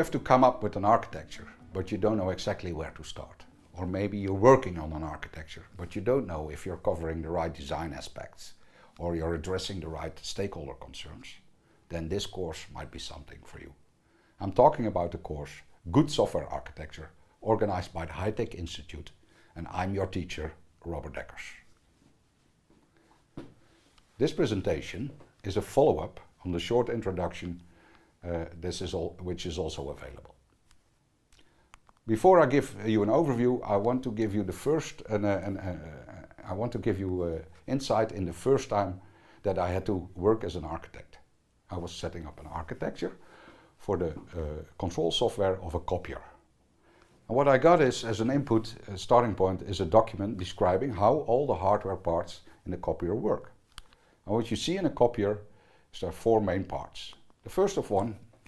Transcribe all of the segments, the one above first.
have to come up with an architecture, but you don't know exactly where to start. Or maybe you're working on an architecture, but you don't know if you're covering the right design aspects or you're addressing the right stakeholder concerns. Then this course might be something for you. I'm talking about the course Good Software Architecture, organized by the High Tech Institute, and I'm your teacher, Robert Dekkers. This presentation is a follow-up on the short introduction which is also available. Before I give you an overview, I want to give you the first insight in the first time that I had to work as an architect. I was setting up an architecture for the control software of a copier. And what I got is, as an input starting point, is a document describing how all the hardware parts in the copier work. And what you see in a copier is there are four main parts. The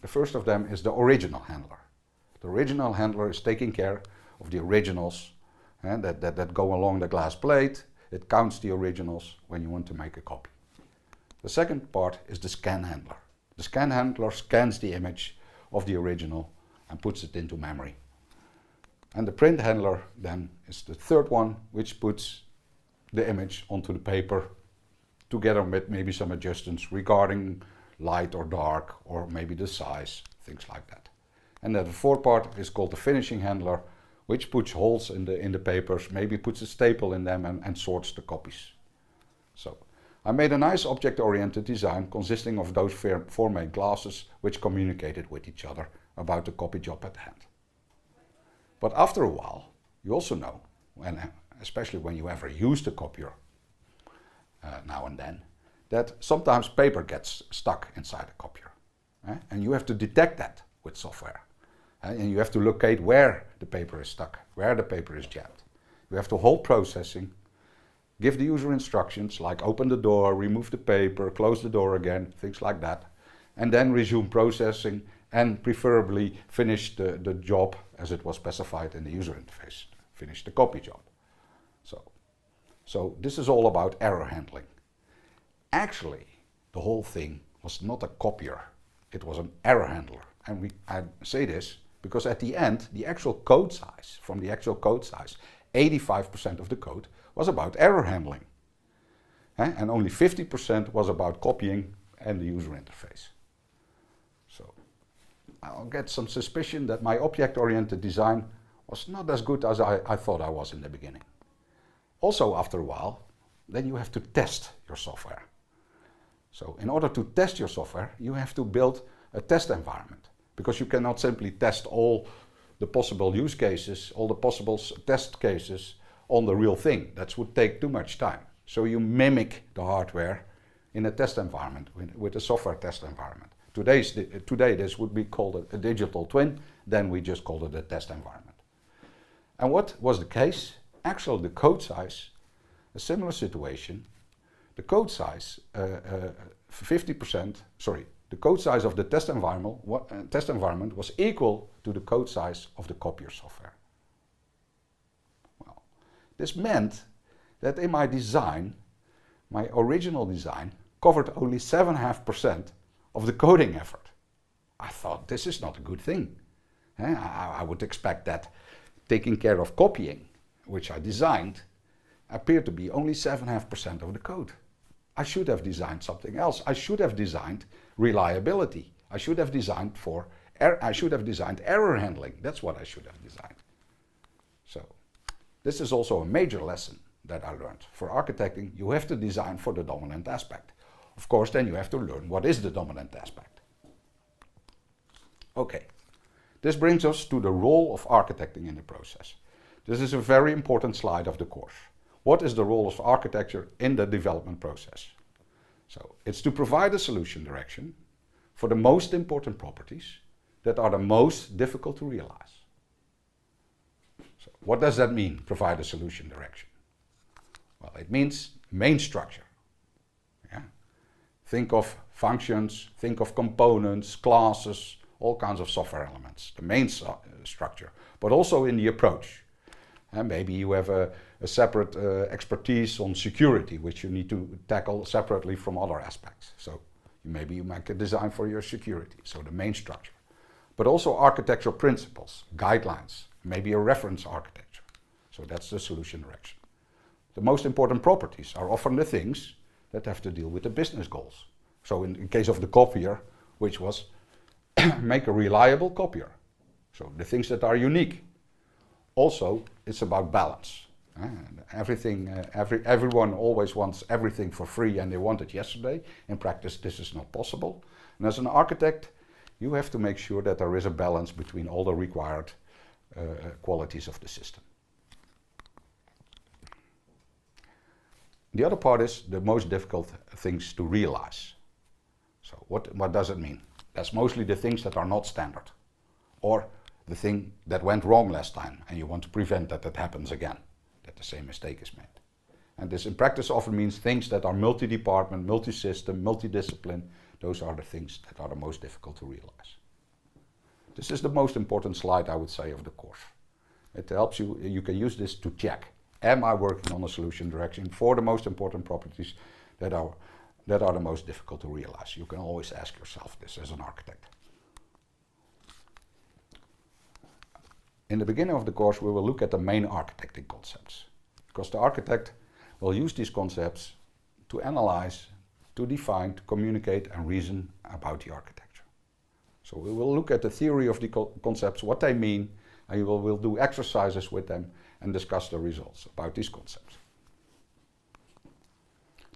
first of them is the original handler. The original handler is taking care of the originals that go along the glass plate. It counts the originals when you want to make a copy. The second part is the scan handler. The scan handler scans the image of the original and puts it into memory. And the print handler then is the third one, which puts the image onto the paper together with maybe some adjustments regarding light or dark, or maybe the size, things like that. And then the fourth part is called the finishing handler, which puts holes in the papers, maybe puts a staple in them and sorts the copies. So I made a nice object-oriented design consisting of those four main classes which communicated with each other about the copy job at hand. But after a while, you also know, especially when you ever use the copier now and then, that sometimes paper gets stuck inside a copier. And you have to detect that with software. And you have to locate where the paper is stuck, where the paper is jammed. You have to hold processing, give the user instructions like open the door, remove the paper, close the door again, things like that. And then resume processing and preferably finish the job as it was specified in the user interface, finish the copy job. So this is all about error handling. Actually, the whole thing was not a copier, it was an error handler. And I say this because at the end, the actual code size, 85% of the code was about error handling. And only 50% was about copying and the user interface. So I'll get some suspicion that my object-oriented design was not as good as I thought I was in the beginning. Also, after a while, then you have to test your software. So in order to test your software, you have to build a test environment, because you cannot simply test all the possible use cases, all the possible test cases on the real thing. That would take too much time. So you mimic the hardware in a test environment, with a software test environment. Today this would be called a digital twin, then we just called it a test environment. And what was the case? Actually, the code size, a similar situation, the code size, the code size of the test environment was equal to the code size of the copier software. Well, this meant that in my design, my original design covered only 7.5% of the coding effort. I thought this is not a good thing. I would expect that taking care of copying, which I designed, appeared to be only 7.5% of the code. I should have designed something else. I should have designed reliability. I should have designed error handling. That's what I should have designed. So this is also a major lesson that I learned. For architecting, you have to design for the dominant aspect. Of course, then you have to learn what is the dominant aspect. Okay, this brings us to the role of architecting in the process. This is a very important slide of the course. What is the role of architecture in the development process? So it's to provide a solution direction for the most important properties that are the most difficult to realize. So what does that mean, provide a solution direction? Well, it means main structure. Yeah? Think of functions, think of components, classes, all kinds of software elements, the main structure, but also in the approach. And maybe you have a separate expertise on security, which you need to tackle separately from other aspects. So maybe you make a design for your security, so the main structure. but also architectural principles, guidelines, maybe a reference architecture. So that's the solution direction. The most important properties are often the things that have to deal with the business goals. So in case of the copier, which was make a reliable copier. So the things that are unique. Also, it's about balance. Everyone always wants everything for free and they want it yesterday. In practice, this is not possible. And as an architect, you have to make sure that there is a balance between all the required qualities of the system. The other part is the most difficult things to realize. So what does it mean? That's mostly the things that are not standard, or the thing that went wrong last time and you want to prevent that happens again, that the same mistake is made. And this in practice often means things that are multi-department, multi-system, multi-discipline. Those are the things that are the most difficult to realize. This is the most important slide, I would say, of the course. It helps you, you can use this to check. Am I working on a solution direction for the most important properties that are the most difficult to realize? You can always ask yourself this as an architect. In the beginning of the course, we will look at the main architecting concepts, because the architect will use these concepts to analyze, to define, to communicate and reason about the architecture. So we will look at the theory of the concepts, what they mean, and we'll do exercises with them and discuss the results about these concepts.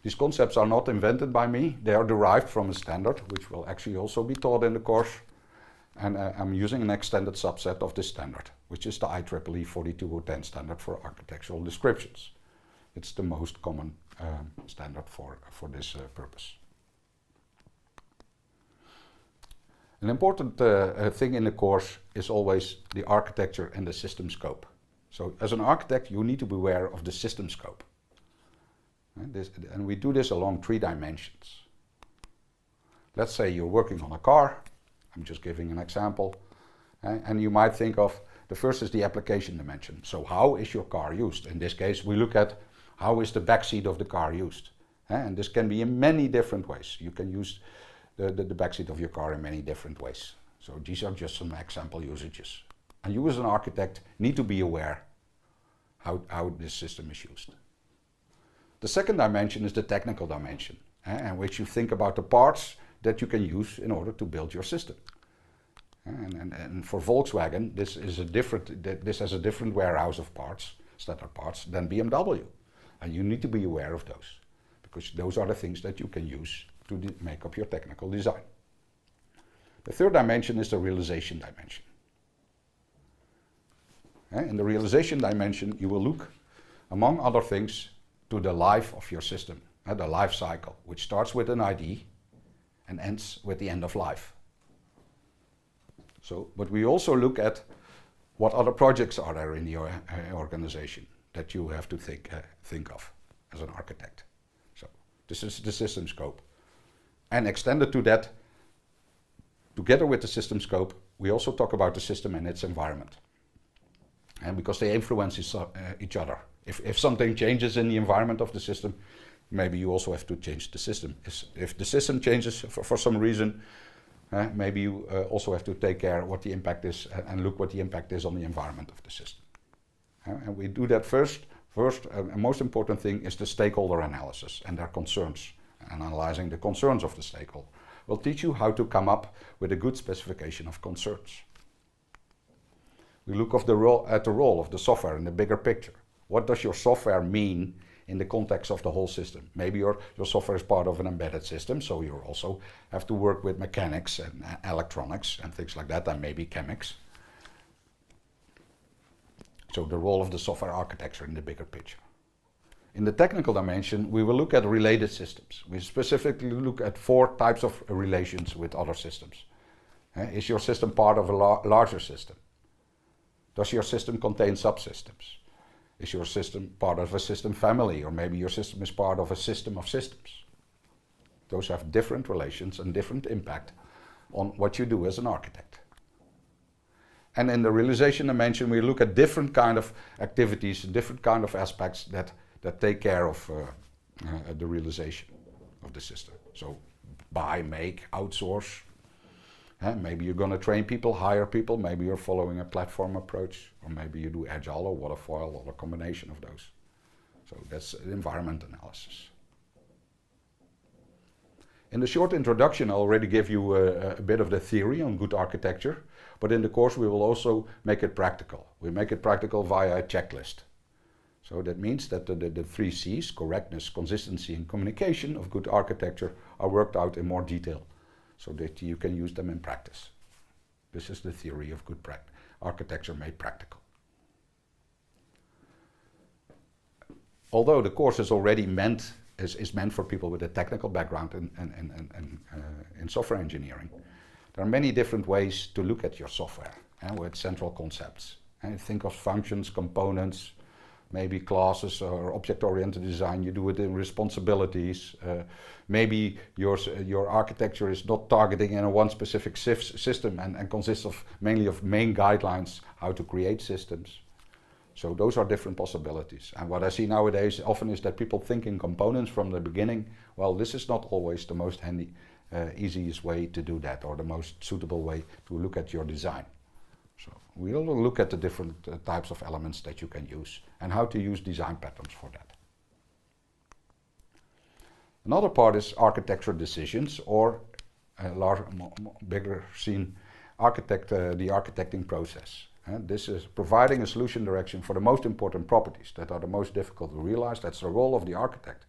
These concepts are not invented by me, they are derived from a standard, which will actually also be taught in the course. And I'm using an extended subset of this standard, which is the IEEE 42010 standard for architectural descriptions. It's the most common standard for this purpose. An important thing in the course is always the architecture and the system scope. So as an architect, you need to be aware of the system scope. And we do this along 3 dimensions. Let's say you're working on a car. I'm just giving an example. And you might think of, the first is the application dimension. So how is your car used? In this case, we look at how is the back seat of the car used. And this can be in many different ways. You can use the back seat of your car in many different ways. So these are just some example usages. And you as an architect need to be aware how this system is used. The second dimension is the technical dimension, in which you think about the parts that you can use in order to build your system. And for Volkswagen, this has a different warehouse of parts, standard parts, than BMW. And you need to be aware of those, because those are the things that you can use to make up your technical design. The third dimension is the realization dimension. In the realization dimension, you will look, among other things, to the life of your system, the life cycle, which starts with an ID and ends with the end of life. So, but we also look at what other projects are there in your organization that you have to think of as an architect. So this is the system scope. And extended to that, together with the system scope, we also talk about the system and its environment. And because they influence each other. If something changes in the environment of the system, maybe you also have to change the system. If the system changes for some reason, maybe you also have to take care what the impact is and look what the impact is on the environment of the system. And we do that first. And most important thing is the stakeholder analysis and their concerns. Analyzing the concerns of the stakeholder will teach you how to come up with a good specification of concerns. We look at the role of the software in the bigger picture. What does your software mean in the context of the whole system? Maybe your software is part of an embedded system, so you also have to work with mechanics and electronics and things like that, and maybe chemics. So the role of the software architecture in the bigger picture. In the technical dimension, we will look at related systems. We specifically look at 4 types of relations with other systems. Is your system part of a larger system? Does your system contain subsystems? Is your system part of a system family, or maybe your system is part of a system of systems? Those have different relations and different impact on what you do as an architect. And in the realization dimension, we look at different kind of activities, different kind of aspects that take care of the realization of the system. So buy, make, outsource, Maybe you're going to train people, hire people, maybe you're following a platform approach, or maybe you do agile or waterfall or a combination of those. So that's environment analysis. In the short introduction, I already gave you a bit of the theory on good architecture, but in the course we will also make it practical. We make it practical via a checklist. So that means that the 3 C's, correctness, consistency and communication of good architecture, are worked out in more detail so that you can use them in practice. This is the theory of good architecture made practical. Although the course is already is meant for people with a technical background in software engineering, there are many different ways to look at your software with central concepts. Think of functions, components, maybe classes or object-oriented design. You do it in responsibilities. Maybe your architecture is not targeting in one specific system and consists of mainly of main guidelines how to create systems. So those are different possibilities. And what I see nowadays often is that people think in components from the beginning. Well, this is not always the most handy, easiest way to do that, or the most suitable way to look at your design. So we'll look at the different types of elements that you can use and how to use design patterns for that. Another part is architecture decisions, or bigger scene, the architecting process. This is providing a solution direction for the most important properties that are the most difficult to realize. That's the role of the architect.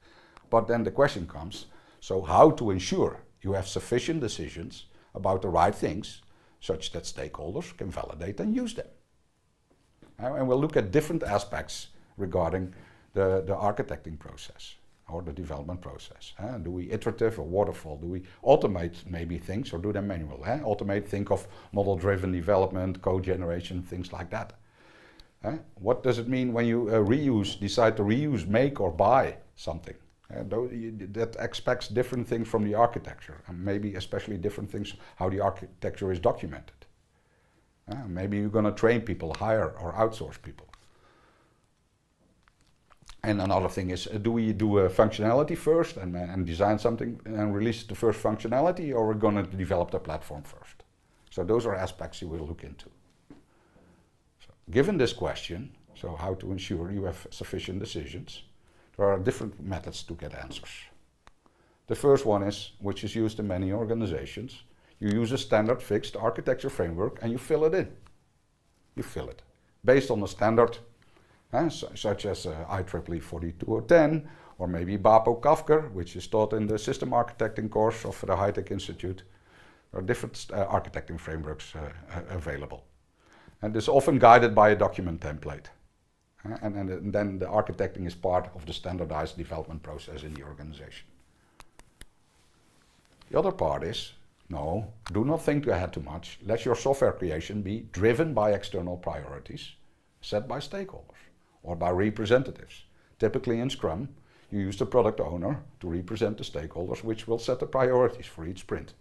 But then the question comes, so how to ensure you have sufficient decisions about the right things such that stakeholders can validate and use them. And we'll look at different aspects regarding the architecting process or the development process. Do we iterative or waterfall? Do we automate maybe things or do them manual? Automate, think of model-driven development, code generation, things like that. What does it mean when you decide to reuse, make or buy something? That expects different things from the architecture, and maybe especially different things how the architecture is documented. Maybe you're going to train people, hire or outsource people. And another thing is, do we do a functionality first and design something and release the first functionality, or we're going to develop the platform first? So those are aspects you will look into. So, given this question, so how to ensure you have sufficient decisions, there are different methods to get answers. The first one is, which is used in many organizations, you use a standard fixed architecture framework and you fill it in. You fill it based on a standard such as IEEE 42010 or maybe BAPO Kafka, which is taught in the system architecting course of the High Tech Institute. There are different architecting frameworks available. And it's often guided by a document template. And then the architecting is part of the standardized development process in the organization. The other part is, no, do not think ahead too much. Let your software creation be driven by external priorities set by stakeholders or by representatives. Typically in Scrum, you use the product owner to represent the stakeholders, which will set the priorities for each sprint.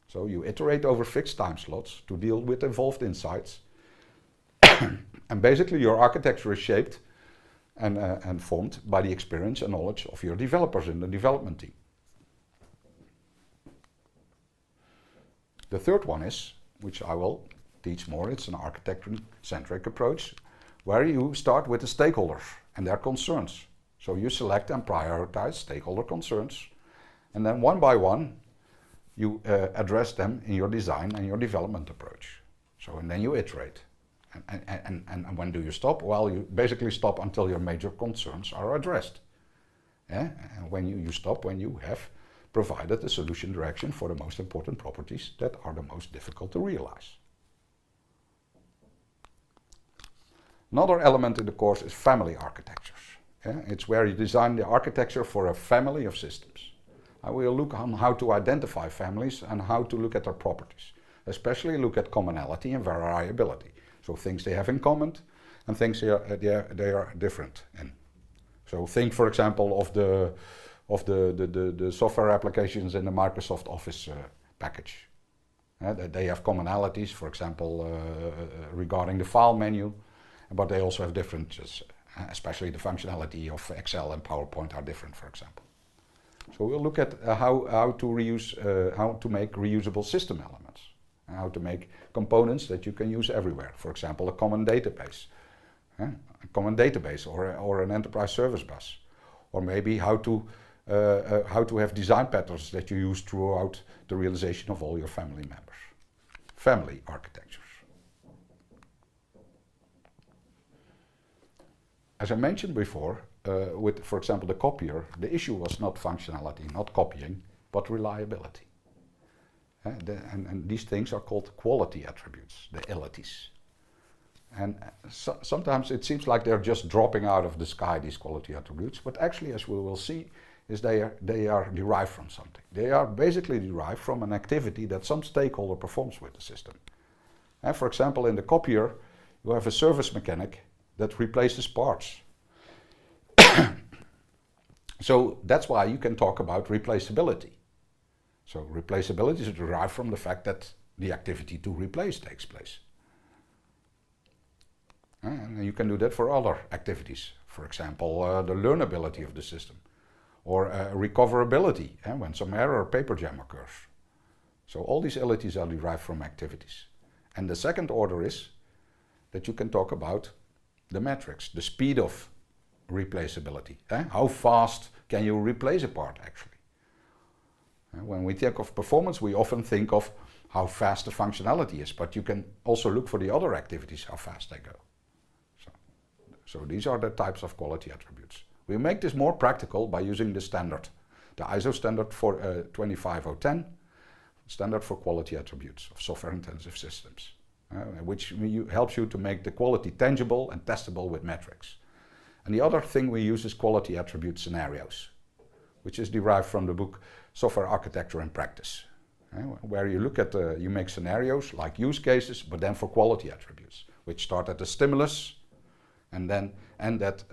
So you iterate over fixed time slots to deal with evolved insights. And basically your architecture is shaped and formed by the experience and knowledge of your developers in the development team. The third one is, which I will teach more, it's an architecture-centric approach, where you start with the stakeholders and their concerns. So you select and prioritize stakeholder concerns, and then one by one, you address them in your design and your development approach. So, and then you iterate. And when do you stop? Well, you basically stop until your major concerns are addressed. And when you stop, when you have provided a solution direction for the most important properties that are the most difficult to realize. Another element in the course is family architectures. It's where you design the architecture for a family of systems. I will look on how to identify families and how to look at their properties, especially look at commonality and variability. So things they have in common and things they are different in. So think, for example, of the software applications in the Microsoft Office package. They have commonalities, for example, regarding the file menu, but they also have differences, especially the functionality of Excel and PowerPoint are different, for example. So we'll look at how to make reusable system elements, and how to make components that you can use everywhere. For example, a common database, or an enterprise service bus, or maybe how to have design patterns that you use throughout the realization of all your family members. Family architectures. As I mentioned before, with, for example, the copier, the issue was not functionality, not copying, but reliability. And these things are called quality attributes, the LATs. And sometimes it seems like they're just dropping out of the sky, these quality attributes, but actually, as we will see, is they are derived from something. They are basically derived from an activity that some stakeholder performs with the system. And for example, in the copier, you have a service mechanic that replaces parts. So that's why you can talk about replaceability. So replaceability is derived from the fact that the activity to replace takes place. And you can do that for other activities. For example, the learnability of the system, or recoverability, when some error or paper jam occurs. So all these LATs are derived from activities. And the second order is that you can talk about the metrics, the speed of replaceability. How fast can you replace a part actually? When we think of performance, we often think of how fast the functionality is, but you can also look for the other activities, how fast they go. So these are the types of quality attributes. We make this more practical by using the standard, the ISO standard for 25010, standard for quality attributes of software-intensive systems, which helps you to make the quality tangible and testable with metrics. And the other thing we use is quality attribute scenarios, which is derived from the book Software Architecture and Practice, where you look at, you make scenarios like use cases, but then for quality attributes, which start at the stimulus and then end at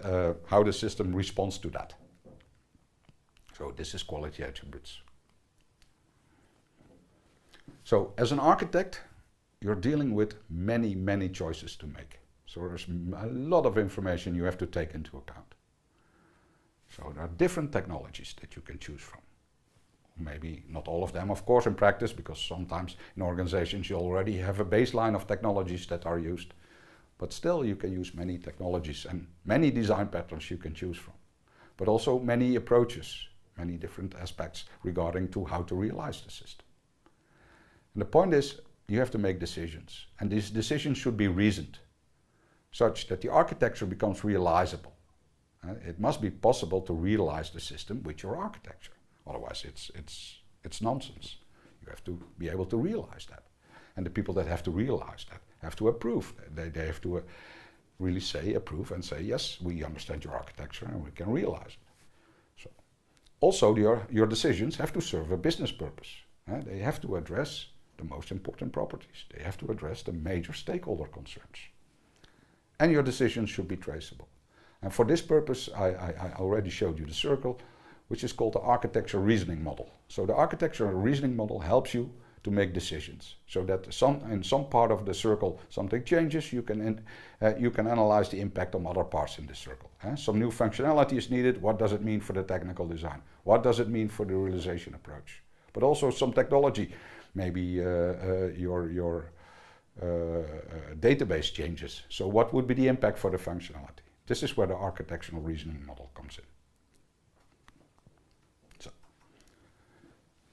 how the system responds to that. So this is quality attributes. So as an architect, you're dealing with many, many choices to make. So there's a lot of information you have to take into account. So there are different technologies that you can choose from. Maybe not all of them, of course, in practice, because sometimes in organizations you already have a baseline of technologies that are used. But still you can use many technologies and many design patterns you can choose from. But also many approaches, many different aspects regarding to how to realize the system. And the point is, you have to make decisions. And these decisions should be reasoned, such that the architecture becomes realizable. It must be possible to realize the system with your architecture. Otherwise it's nonsense. You have to be able to realize that. And the people that have to realize that have to approve. They have to really approve and say, yes, we understand your architecture and we can realize it. So also your decisions have to serve a business purpose. They have to address the most important properties. They have to address the major stakeholder concerns. And your decisions should be traceable. And for this purpose, I already showed you the circle, which is called the architecture reasoning model. So the architecture reasoning model helps you to make decisions, so that in some part of the circle something changes, you can analyze the impact on other parts in the circle. Some new functionality is needed. What does it mean for the technical design? What does it mean for the realization approach? But also some technology, maybe your database changes. So what would be the impact for the functionality? This is where the architectural reasoning model comes in.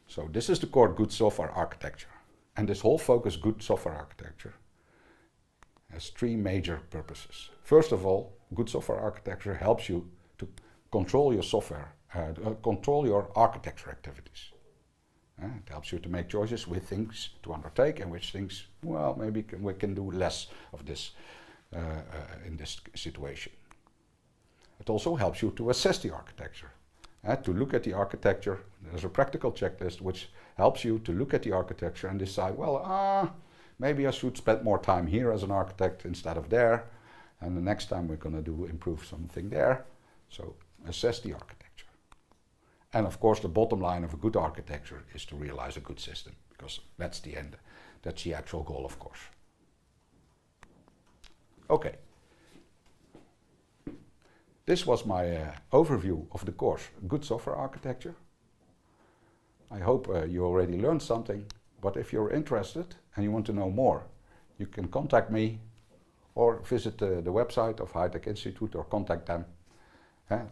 So this is the core good software architecture. And this whole focus good software architecture has three major purposes. First of all, good software architecture helps you to control your software, control your architecture activities. It helps you to make choices with things to undertake and which things, well, maybe we can do less of this in this situation. It also helps you to assess the architecture. To look at the architecture, there's a practical checklist which helps you to look at the architecture and decide, well, maybe I should spend more time here as an architect instead of there, and the next time we're going to improve something there. So assess the architecture. And of course the bottom line of a good architecture is to realize a good system, because that's the end, that's the actual goal, of course. Okay. This was my overview of the course, Good Software Architecture. I hope you already learned something, but if you're interested and you want to know more, you can contact me or visit the website of High Tech Institute or contact them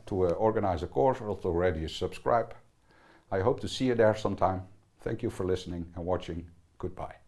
to organize a course or to already subscribe. I hope to see you there sometime. Thank you for listening and watching. Goodbye.